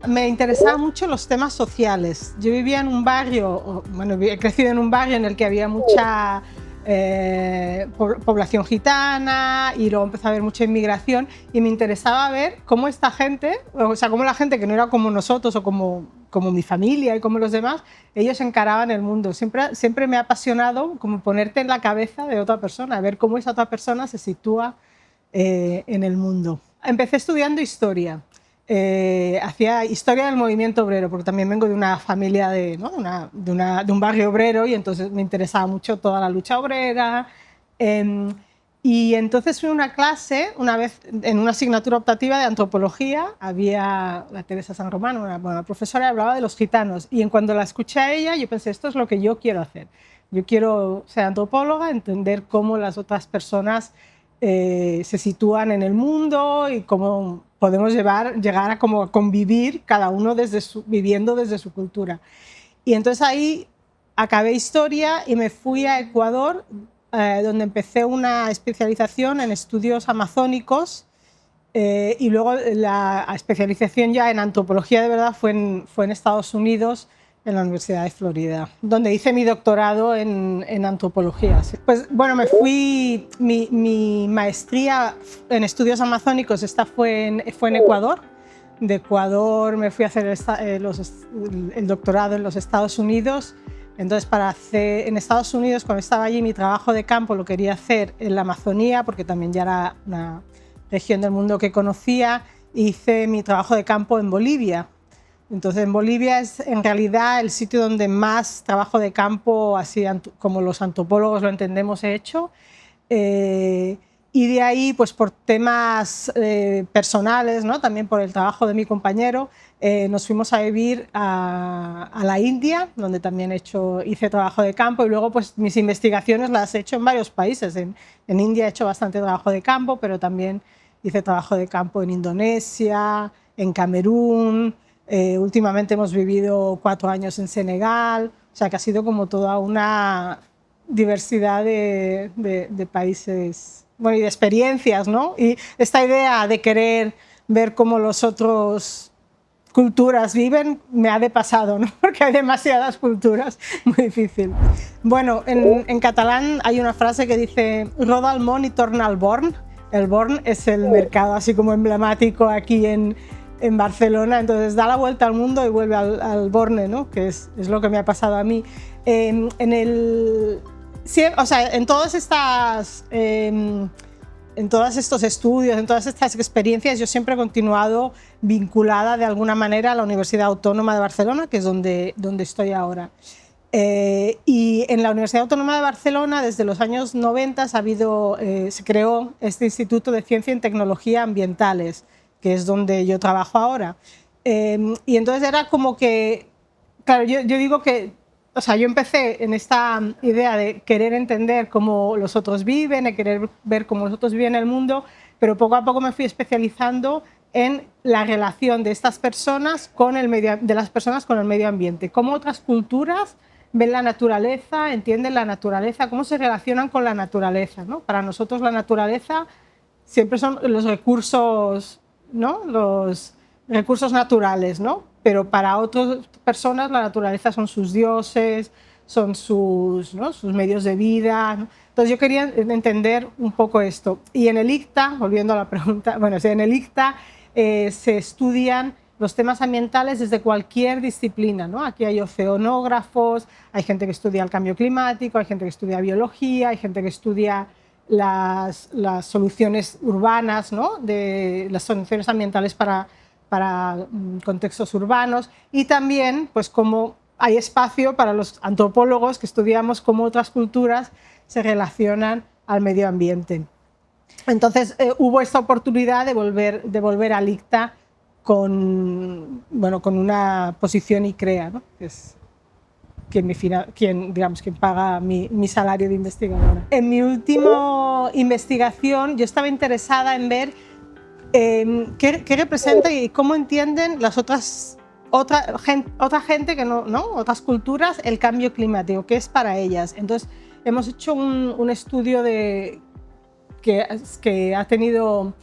Me interesaban mucho los temas sociales. Yo vivía en un barrio, bueno, he crecido en un barrio en el que había mucha población gitana y luego empezó a haber mucha inmigración y me interesaba ver cómo esta gente, o sea, cómo la gente que no era como nosotros o como mi familia y como los demás, ellos encaraban el mundo. Siempre me ha apasionado como ponerte en la cabeza de otra persona, ver cómo esa otra persona se sitúa en el mundo. Empecé estudiando historia. Hacía historia del movimiento obrero, porque también vengo de una familia de un barrio obrero y entonces me interesaba mucho toda la lucha obrera. Y entonces fui a una clase, una vez en una asignatura optativa de antropología, había la Teresa San Román, una buena profesora, hablaba de los gitanos y cuando la escuché a ella yo pensé, esto es lo que yo quiero hacer. Yo quiero ser antropóloga, entender cómo las otras personas se sitúan en el mundo y cómo podemos llegar a como convivir cada uno viviendo desde su cultura. Y entonces ahí acabé historia y me fui a Ecuador, donde empecé una especialización en estudios amazónicos y luego la especialización ya en antropología de verdad fue en Estados Unidos, en la Universidad de Florida, donde hice mi doctorado en antropología. Pues bueno, mi maestría en estudios amazónicos, esta fue en Ecuador. De Ecuador me fui a hacer el doctorado en los Estados Unidos. Entonces, en Estados Unidos, cuando estaba allí, mi trabajo de campo lo quería hacer en la Amazonía, porque también ya era una región del mundo que conocía. Hice mi trabajo de campo en Bolivia. Entonces, en Bolivia es en realidad el sitio donde más trabajo de campo, así como los antropólogos lo entendemos, he hecho. Y de ahí, pues por temas personales, ¿no? También por el trabajo de mi compañero, nos fuimos a vivir a la India, donde también hice trabajo de campo y luego pues mis investigaciones las he hecho en varios países. En India he hecho bastante trabajo de campo, pero también hice trabajo de campo en Indonesia, en Camerún. Últimamente hemos vivido 4 años en Senegal, o sea que ha sido como toda una diversidad de países, bueno, y de experiencias, ¿no? Y esta idea de querer ver cómo los otros culturas viven me ha pasado, ¿no? Porque hay demasiadas culturas, muy difícil. Bueno, en catalán hay una frase que dice «Roda al món y torna al Born». El Born es el mercado así como emblemático aquí en Barcelona, entonces da la vuelta al mundo y vuelve al Borne, ¿no? Que es lo que me ha pasado a mí. O sea, en todos estos estudios, en todas estas experiencias, yo siempre he continuado vinculada de alguna manera a la Universidad Autónoma de Barcelona, que es donde estoy ahora. Y en la Universidad Autónoma de Barcelona, desde los años 90, se creó este Instituto de Ciencia y Tecnología Ambientales, que es donde yo trabajo ahora. Y entonces era como que, claro, yo digo que, o sea, yo empecé en esta idea de querer entender cómo los otros viven, de querer ver cómo los otros viven el mundo, pero poco a poco me fui especializando en la relación de estas personas de las personas con el medio ambiente, cómo otras culturas ven la naturaleza, entienden la naturaleza, cómo se relacionan con la naturaleza, ¿no? Para nosotros la naturaleza siempre son los recursos, ¿no? Los recursos naturales, ¿no? Pero para otras personas la naturaleza son sus dioses, son sus medios de vida, ¿no? Entonces yo quería entender un poco esto. Y en el ICTA, volviendo a la pregunta, bueno, en el ICTA se estudian los temas ambientales desde cualquier disciplina, ¿no? Aquí hay oceanógrafos, hay gente que estudia el cambio climático, hay gente que estudia biología, hay gente que estudia las soluciones urbanas, ¿no? De las soluciones ambientales para contextos urbanos, y también pues como hay espacio para los antropólogos que estudiamos cómo otras culturas se relacionan al medio ambiente. Entonces hubo esta oportunidad de volver al ICTA bueno, con una posición ICREA, ¿no? Que es quien paga mi salario de investigadora. En mi última investigación yo estaba interesada en ver qué representa y cómo entienden otra gente que no, otras culturas, el cambio climático, qué es para ellas. Entonces hemos hecho un estudio que ha tenido,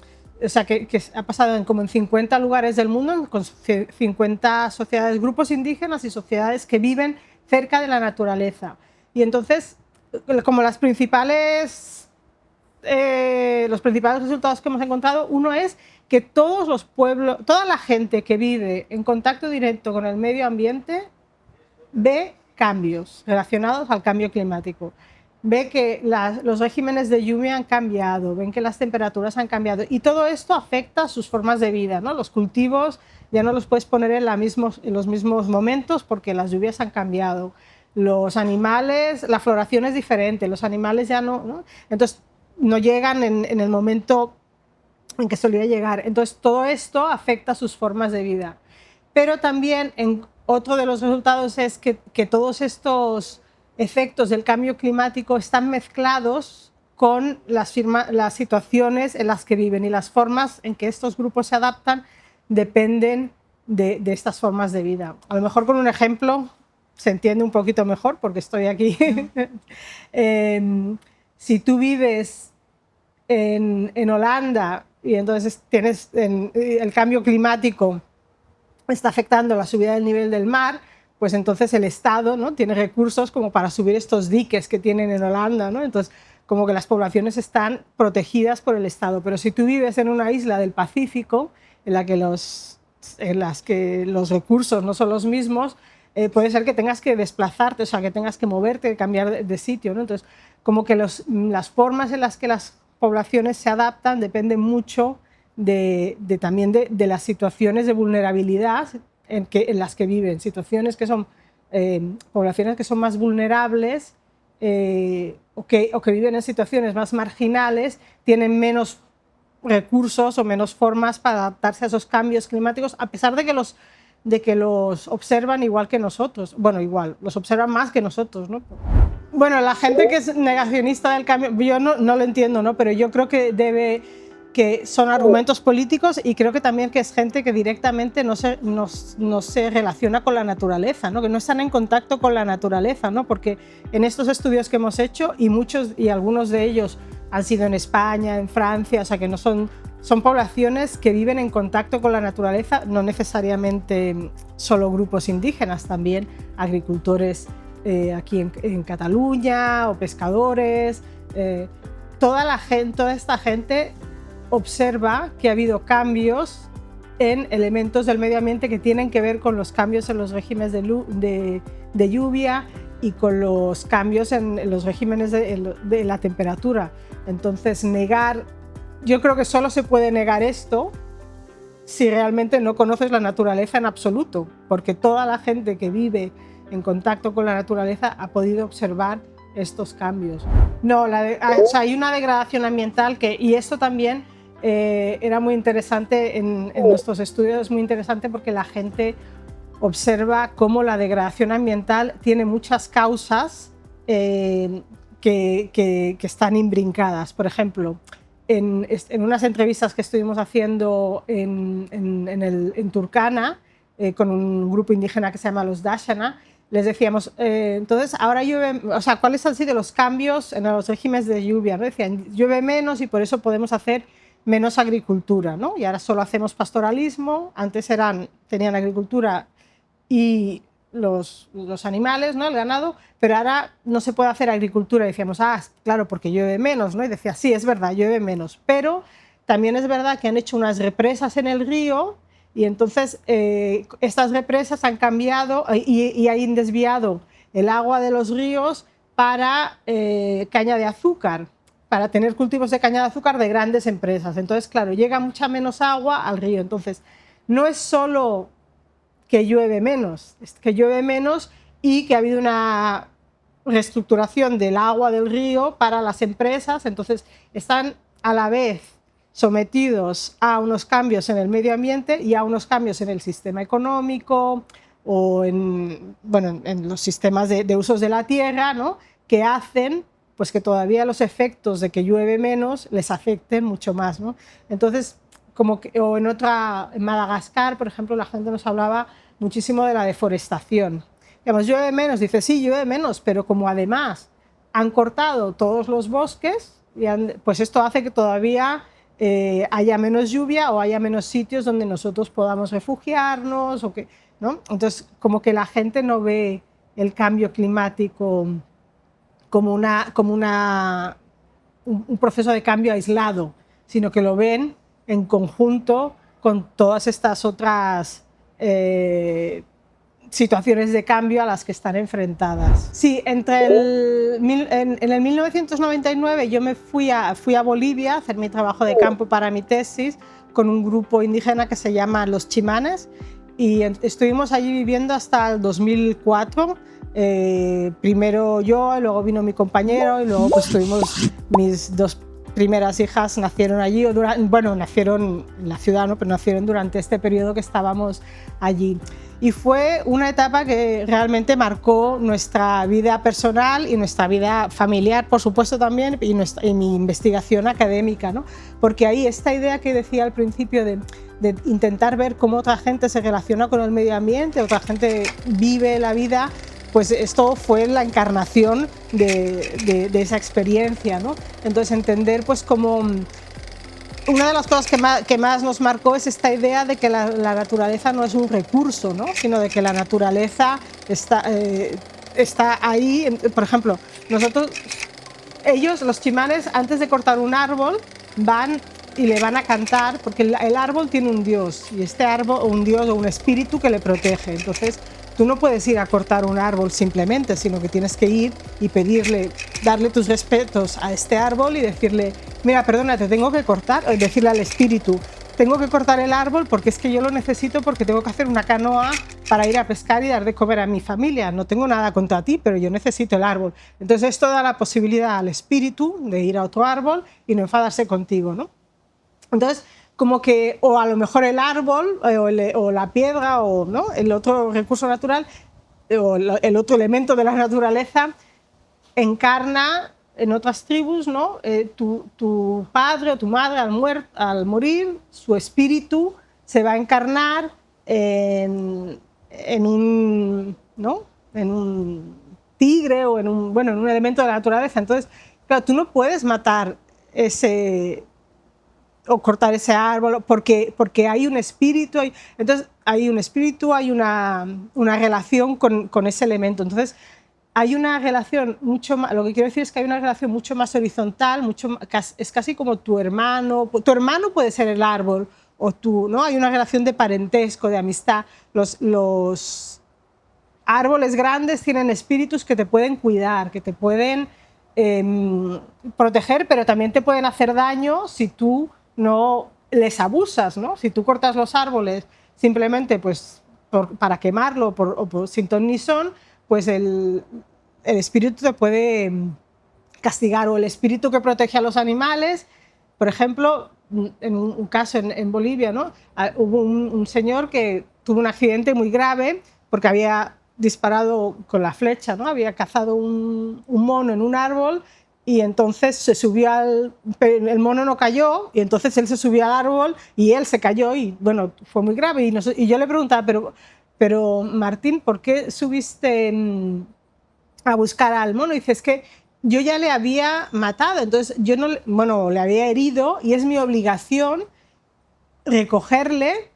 o sea, que ha pasado como en 50 lugares del mundo, con 50 sociedades, grupos indígenas y sociedades que viven cerca de la naturaleza. Y entonces, como los principales resultados que hemos encontrado, uno es que todos los pueblos, toda la gente que vive en contacto directo con el medio ambiente ve cambios relacionados al cambio climático. Ve que los regímenes de lluvia han cambiado, ven que las temperaturas han cambiado y todo esto afecta a sus formas de vida, ¿no? Los cultivos ya no los puedes poner en los mismos momentos porque las lluvias han cambiado. Los animales, la floración es diferente, los animales ya no. Entonces no llegan en el momento en que solía llegar. Entonces todo esto afecta a sus formas de vida. Pero también otro de los resultados es que todos estos efectos del cambio climático están mezclados con las situaciones en las que viven y las formas en que estos grupos se adaptan dependen de estas formas de vida. A lo mejor con un ejemplo se entiende un poquito mejor porque estoy aquí. Si tú vives en Holanda y entonces tienes el cambio climático está afectando la subida del nivel del mar, pues entonces el Estado, ¿no?, tiene recursos como para subir estos diques que tienen en Holanda, ¿no? Entonces como que las poblaciones están protegidas por el Estado. Pero si tú vives en una isla del Pacífico en las que los recursos no son los mismos, puede ser que tengas que desplazarte, o sea, que tengas que moverte, cambiar de sitio, ¿no? Entonces como que las formas en las que las poblaciones se adaptan dependen mucho también de las situaciones de vulnerabilidad en las que viven, situaciones que son poblaciones que son más vulnerables o que viven en situaciones más marginales, tienen menos recursos o menos formas para adaptarse a esos cambios climáticos, a pesar de que los observan igual que nosotros. Bueno, igual, los observan más que nosotros, ¿no? Bueno, la gente que es negacionista del cambio, yo no lo entiendo, ¿no? Pero yo creo que son argumentos políticos y creo que también que es gente que directamente no se relaciona con la naturaleza, ¿no? Que no están en contacto con la naturaleza, ¿no? Porque en estos estudios que hemos hecho, y algunos de ellos han sido en España, en Francia, o sea que no son poblaciones que viven en contacto con la naturaleza, no necesariamente solo grupos indígenas, también agricultores aquí en Cataluña o pescadores. Toda esta gente observa que ha habido cambios en elementos del medio ambiente que tienen que ver con los cambios en los regímenes de lluvia y con los cambios en los regímenes de la temperatura. Entonces, yo creo que solo se puede negar esto si realmente no conoces la naturaleza en absoluto, porque toda la gente que vive en contacto con la naturaleza ha podido observar estos cambios. No, hay una degradación ambiental y esto también era muy interesante en nuestros estudios, es muy interesante porque la gente observa cómo la degradación ambiental tiene muchas causas que están imbrincadas. Por ejemplo, en unas entrevistas que estuvimos haciendo en Turkana con un grupo indígena que se llama los Dashana, les decíamos, entonces ahora llueve, o sea, ¿cuáles han sido los cambios en los regímenes de lluvia? ¿No? Decían, llueve menos y por eso podemos hacer menos agricultura, ¿no? Y ahora solo hacemos pastoralismo, antes tenían agricultura y los animales, ¿no?, el ganado, pero ahora no se puede hacer agricultura. Y decíamos, claro, porque llueve menos, ¿no? Y decía, sí, es verdad, llueve menos, pero también es verdad que han hecho unas represas en el río y entonces estas represas han cambiado y han desviado el agua de los ríos para caña de azúcar, para tener cultivos de caña de azúcar de grandes empresas. Entonces, claro, llega mucha menos agua al río. Entonces, no es solo que llueve menos, es que llueve menos y que ha habido una reestructuración del agua del río para las empresas. Entonces, están a la vez sometidos a unos cambios en el medio ambiente y a unos cambios en el sistema económico o en los sistemas de usos de la tierra, ¿no? Que hacen pues, que todavía los efectos de que llueve menos les afecten mucho más, ¿no? Entonces, o en Madagascar, por ejemplo, la gente nos hablaba muchísimo de la deforestación. Digamos, llueve menos, dice, sí, llueve menos, pero como además han cortado todos los bosques, pues esto hace que todavía haya menos lluvia o haya menos sitios donde nosotros podamos refugiarnos, ¿no? Entonces, como que la gente no ve el cambio climático como un proceso de cambio aislado, sino que lo ven en conjunto con todas estas otras situaciones de cambio a las que están enfrentadas. Sí, en el 1999 yo me fui a Bolivia a hacer mi trabajo de campo para mi tesis con un grupo indígena que se llama Los Chimanes y estuvimos allí viviendo hasta el 2004. Primero yo, y luego vino mi compañero y luego pues tuvimos mis dos primeras hijas nacieron allí, nacieron en la ciudad, ¿no? Pero nacieron durante este periodo que estábamos allí. Y fue una etapa que realmente marcó nuestra vida personal y nuestra vida familiar, por supuesto también, y mi investigación académica, ¿no? Porque ahí esta idea que decía al principio de intentar ver cómo otra gente se relaciona con el medio ambiente, otra gente vive la vida, pues esto fue la encarnación de esa experiencia, ¿no? Entonces entender pues cómo una de las cosas que más nos marcó es esta idea de que la naturaleza no es un recurso, ¿no? Sino de que la naturaleza está ahí. Por ejemplo, ellos, los chimanes, antes de cortar un árbol, van y le van a cantar, porque el árbol tiene un dios, y este árbol, un dios o un espíritu que le protege. Entonces, tú no puedes ir a cortar un árbol simplemente, sino que tienes que ir y darle tus respetos a este árbol y decirle, mira, perdona, te tengo que cortar, o decirle al espíritu, tengo que cortar el árbol porque es que yo lo necesito porque tengo que hacer una canoa para ir a pescar y dar de comer a mi familia. No tengo nada contra ti, pero yo necesito el árbol. Entonces esto da la posibilidad al espíritu de ir a otro árbol y no enfadarse contigo, ¿no? Entonces, como que, o a lo mejor el árbol, o la piedra, ¿no? El otro recurso natural, o el otro elemento de la naturaleza, encarna en otras tribus, ¿no? Tu padre o tu madre al morir, su espíritu se va a encarnar en un, ¿no? En un tigre o en un elemento de la naturaleza. Entonces, claro, tú no puedes matar o cortar ese árbol porque hay un espíritu, entonces hay un espíritu, hay una relación con ese elemento. Entonces hay una relación mucho más, lo que quiero decir es que hay una relación mucho más horizontal, es casi como tu hermano puede ser el árbol, o tú, ¿no? Hay una relación de parentesco, de amistad. Los árboles grandes tienen espíritus que te pueden cuidar, que te pueden proteger, pero también te pueden hacer daño si tú no les abusas, ¿no? Si tú cortas los árboles simplemente pues, para quemarlo o sin ton ni son, pues el espíritu te puede castigar, o el espíritu que protege a los animales. Por ejemplo, en un caso en Bolivia, ¿no? Hubo un señor que tuvo un accidente muy grave porque había disparado con la flecha, ¿no? Había cazado un mono en un árbol y entonces se subió el mono no cayó y entonces él se subió al árbol y él se cayó y bueno, fue muy grave. Y yo le preguntaba, pero Martín, ¿por qué subiste a buscar al mono? Y dice, es que yo ya le había matado, entonces yo no, le había herido y es mi obligación recogerle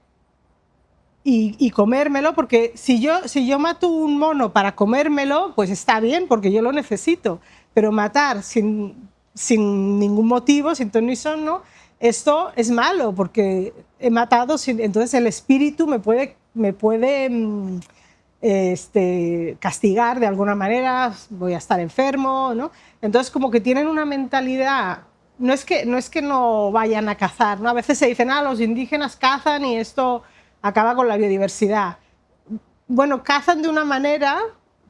y comérmelo, porque si yo mato un mono para comérmelo, pues está bien, porque yo lo necesito, pero matar sin ningún motivo, sin ton ni son, ¿no? Esto es malo, porque he matado, entonces el espíritu me puede castigar de alguna manera, voy a estar enfermo, ¿no? Entonces como que tienen una mentalidad, no es que no vayan a cazar, ¿no? A veces se dicen, los indígenas cazan y esto acaba con la biodiversidad. Bueno, cazan de una manera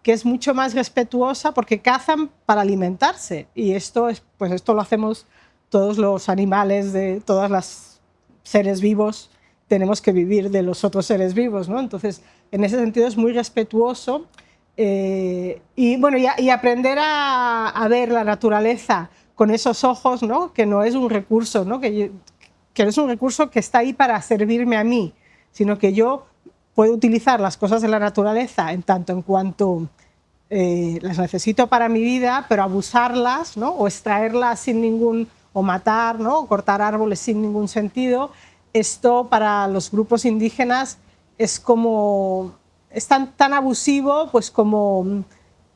que es mucho más respetuosa porque cazan para alimentarse y esto lo hacemos todos los animales, de todos los seres vivos, tenemos que vivir de los otros seres vivos, ¿no? Entonces, en ese sentido es muy respetuoso y, bueno, y aprender a ver la naturaleza con esos ojos, ¿no? Que no es un recurso, ¿no? Que no es un recurso que está ahí para servirme a mí, sino que yo puedo utilizar las cosas de la naturaleza en tanto en cuanto las necesito para mi vida, pero abusarlas, ¿no? O extraerlas sin ningún, o matar, ¿no? O cortar árboles sin ningún sentido. Esto para los grupos indígenas es como, es tan abusivo, pues como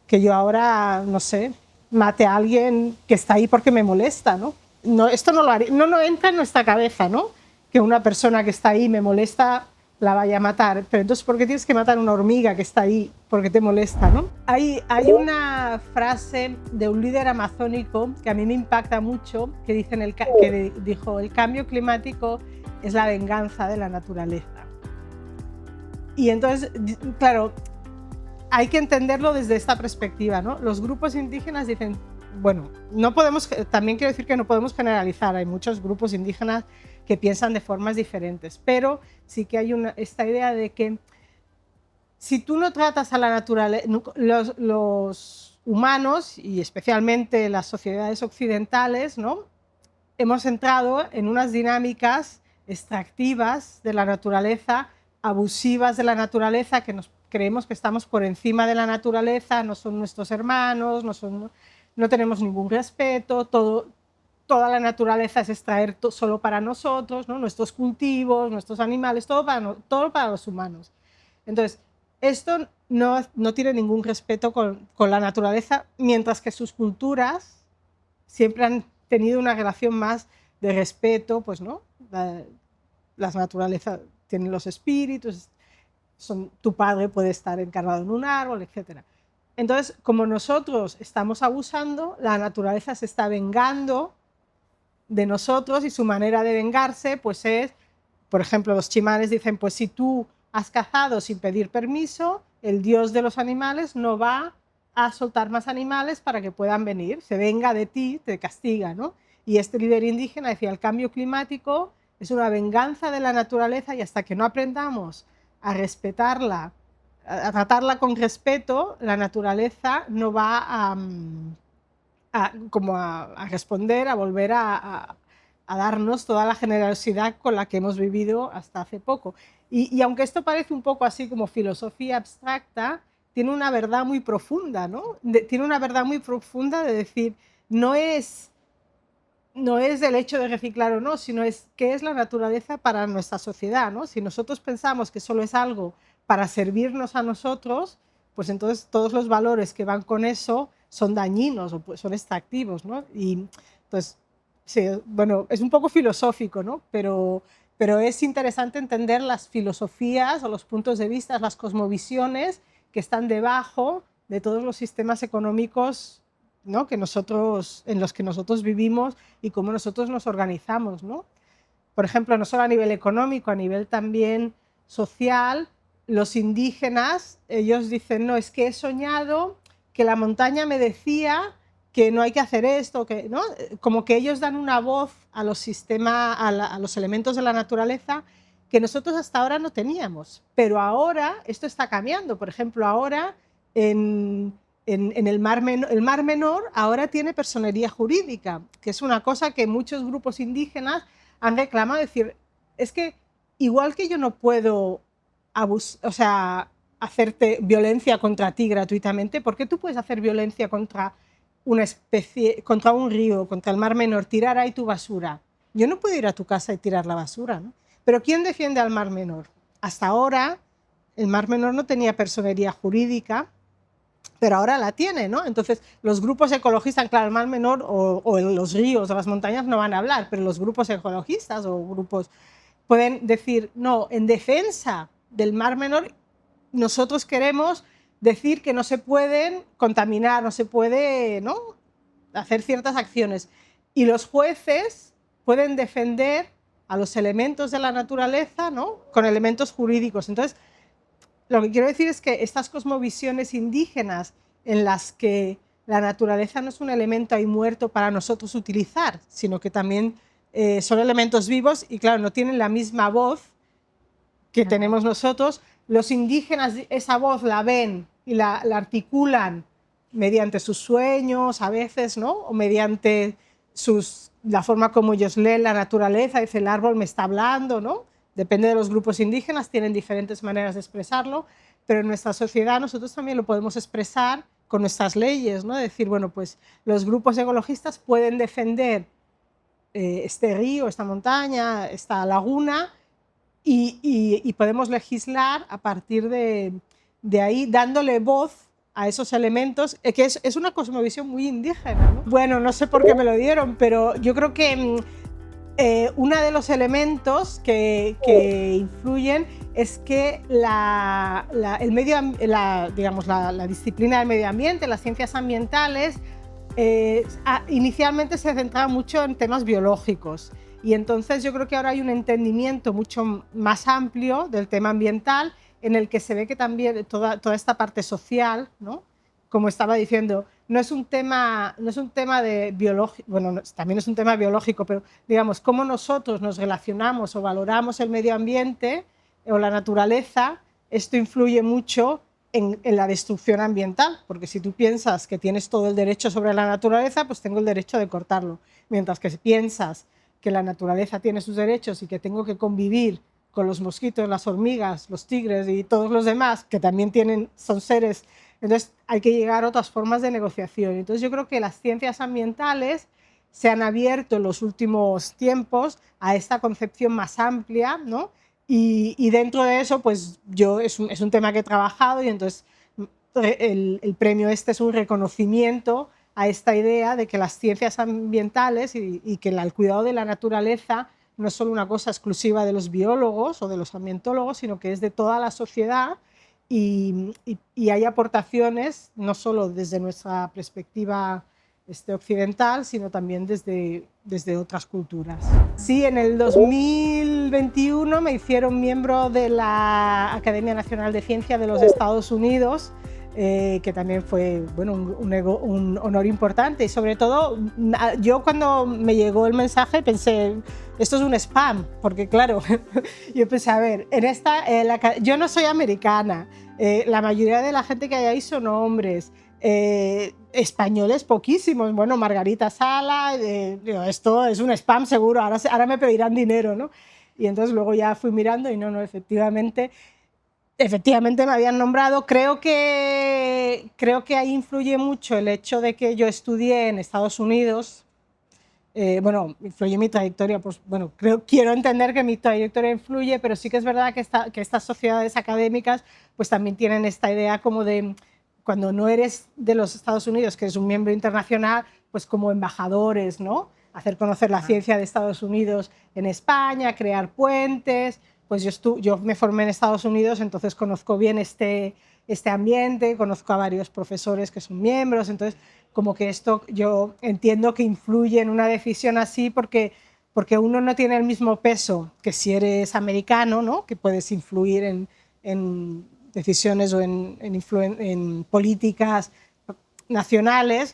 que yo ahora, no sé, mate a alguien que está ahí porque me molesta, ¿no? No, esto no lo haría, no entra en nuestra cabeza, ¿no? Que una persona que está ahí me molesta la vaya a matar. Pero entonces, ¿por qué tienes que matar a una hormiga que está ahí porque te molesta, ¿no? Hay una frase de un líder amazónico que a mí me impacta mucho, que dijo, el cambio climático es la venganza de la naturaleza. Y entonces, claro, hay que entenderlo desde esta perspectiva, ¿no? Los grupos indígenas dicen, bueno, no podemos, también quiero decir que no podemos generalizar, hay muchos grupos indígenas que piensan de formas diferentes, pero sí que hay esta idea de que si tú no tratas a la naturaleza, los humanos y especialmente las sociedades occidentales, ¿no? Hemos entrado en unas dinámicas extractivas de la naturaleza, abusivas de la naturaleza, que creemos que estamos por encima de la naturaleza, no son nuestros hermanos, no tenemos ningún respeto, toda la naturaleza es extraer solo para nosotros, ¿no? Nuestros cultivos, nuestros animales, todo para los humanos. Entonces, esto no tiene ningún respeto con la naturaleza, mientras que sus culturas siempre han tenido una relación más de respeto, pues, ¿no? Las naturalezas tienen los espíritus, tu padre puede estar encarnado en un árbol, etc. Entonces, como nosotros estamos abusando, la naturaleza se está vengando de nosotros y su manera de vengarse pues es, por ejemplo, los chimanes dicen, pues si tú has cazado sin pedir permiso, el dios de los animales no va a soltar más animales para que puedan venir, se venga de ti, te castiga, ¿no? Y este líder indígena decía, el cambio climático es una venganza de la naturaleza y hasta que no aprendamos a respetarla, a tratarla con respeto, la naturaleza no va a responder, a volver a darnos toda la generosidad con la que hemos vivido hasta hace poco. Y aunque esto parece un poco así como filosofía abstracta, tiene una verdad muy profunda, ¿no? Tiene una verdad muy profunda de decir, no es el hecho de reciclar o no, sino es qué es la naturaleza para nuestra sociedad, ¿no? Si nosotros pensamos que solo es algo para servirnos a nosotros, pues entonces todos los valores que van con eso son dañinos o son extractivos, ¿no? Y entonces, sí, bueno, es un poco filosófico, ¿no? Pero es interesante entender las filosofías o los puntos de vista, las cosmovisiones que están debajo de todos los sistemas económicos, ¿no? En los que nosotros vivimos y cómo nosotros nos organizamos, ¿no? Por ejemplo, no solo a nivel económico, a nivel también social, los indígenas, ellos dicen, no, es que he soñado que la montaña me decía que no hay que hacer esto, ¿no? Como que ellos dan una voz a los sistemas, a los elementos de la naturaleza que nosotros hasta ahora no teníamos. Pero ahora esto está cambiando. Por ejemplo, ahora en el Mar Menor ahora tiene personería jurídica, que es una cosa que muchos grupos indígenas han reclamado, decir, es que igual que yo no puedo hacerte violencia contra ti gratuitamente, ¿por qué tú puedes hacer violencia contra una especie, contra un río, contra el Mar Menor, tirar ahí tu basura? Yo no puedo ir a tu casa y tirar la basura, ¿no? Pero ¿quién defiende al Mar Menor? Hasta ahora el Mar Menor no tenía personería jurídica, pero ahora la tiene, ¿no? Entonces, los grupos ecologistas, claro, el Mar Menor o los ríos o las montañas no van a hablar, pero los grupos ecologistas o grupos pueden decir, no, en defensa del Mar Menor, nosotros queremos decir que no se pueden contaminar, no se puede, ¿no?, hacer ciertas acciones. Y los jueces pueden defender a los elementos de la naturaleza, ¿no?, con elementos jurídicos. Entonces, lo que quiero decir es que estas cosmovisiones indígenas en las que la naturaleza no es un elemento ahí muerto para nosotros utilizar, sino que también son elementos vivos y, claro, no tienen la misma voz que tenemos nosotros. Los indígenas esa voz la ven y la articulan mediante sus sueños a veces, ¿no? O mediante la forma como ellos leen la naturaleza, dice el árbol me está hablando, ¿no? Depende de los grupos indígenas, tienen diferentes maneras de expresarlo, pero en nuestra sociedad nosotros también lo podemos expresar con nuestras leyes, ¿no? Decir, bueno, pues los grupos ecologistas pueden defender este río, esta montaña, esta laguna, y podemos legislar a partir de ahí, dándole voz a esos elementos, que es una cosmovisión muy indígena, ¿no? Bueno, no sé por qué me lo dieron, pero yo creo que uno de los elementos que influyen es que digamos, la disciplina del medio ambiente, las ciencias ambientales, inicialmente se centraba mucho en temas biológicos. Y entonces yo creo que ahora hay un entendimiento mucho más amplio del tema ambiental, en el que se ve que también toda esta parte social, ¿no? Como estaba diciendo, no es un tema de biológico, bueno, también es un tema biológico, pero digamos, cómo nosotros nos relacionamos o valoramos el medio ambiente o la naturaleza, esto influye mucho en la destrucción ambiental, porque si tú piensas que tienes todo el derecho sobre la naturaleza, pues tengo el derecho de cortarlo, mientras que si piensas que la naturaleza tiene sus derechos y que tengo que convivir con los mosquitos, las hormigas, los tigres y todos los demás, que también son seres, entonces hay que llegar a otras formas de negociación. Entonces yo creo que las ciencias ambientales se han abierto en los últimos tiempos a esta concepción más amplia, ¿no? Y dentro de eso, pues es un tema que he trabajado, y entonces el premio este es un reconocimiento a esta idea de que las ciencias ambientales y que el cuidado de la naturaleza no es solo una cosa exclusiva de los biólogos o de los ambientólogos, sino que es de toda la sociedad, y hay aportaciones no solo desde nuestra perspectiva occidental, sino también desde otras culturas. Sí, en el 2021 me hicieron miembro de la Academia Nacional de Ciencia de los Estados Unidos, que también fue, bueno, un honor importante. Y sobre todo, yo cuando me llegó el mensaje pensé, esto es un spam, porque claro, yo pensé, a ver, yo no soy americana, la mayoría de la gente que hay ahí son hombres, españoles poquísimos, bueno, Margarita Sala, digo, esto es un spam seguro, ahora me pedirán dinero, ¿no? Y entonces luego ya fui mirando y no, efectivamente me habían nombrado. Creo que ahí influye mucho el hecho de que yo estudié en Estados Unidos. Bueno, influye mi trayectoria, pues bueno, quiero entender que mi trayectoria influye, pero sí que es verdad que estas sociedades académicas pues también tienen esta idea como de, cuando no eres de los Estados Unidos, que eres un miembro internacional, pues como embajadores, ¿no? Hacer conocer la ciencia de Estados Unidos en España, crear puentes. Pues yo me formé en Estados Unidos, entonces conozco bien este ambiente, conozco a varios profesores que son miembros, entonces como que esto yo entiendo que influye en una decisión así, porque uno no tiene el mismo peso que si eres americano, ¿no? Que puedes influir en decisiones o en políticas nacionales,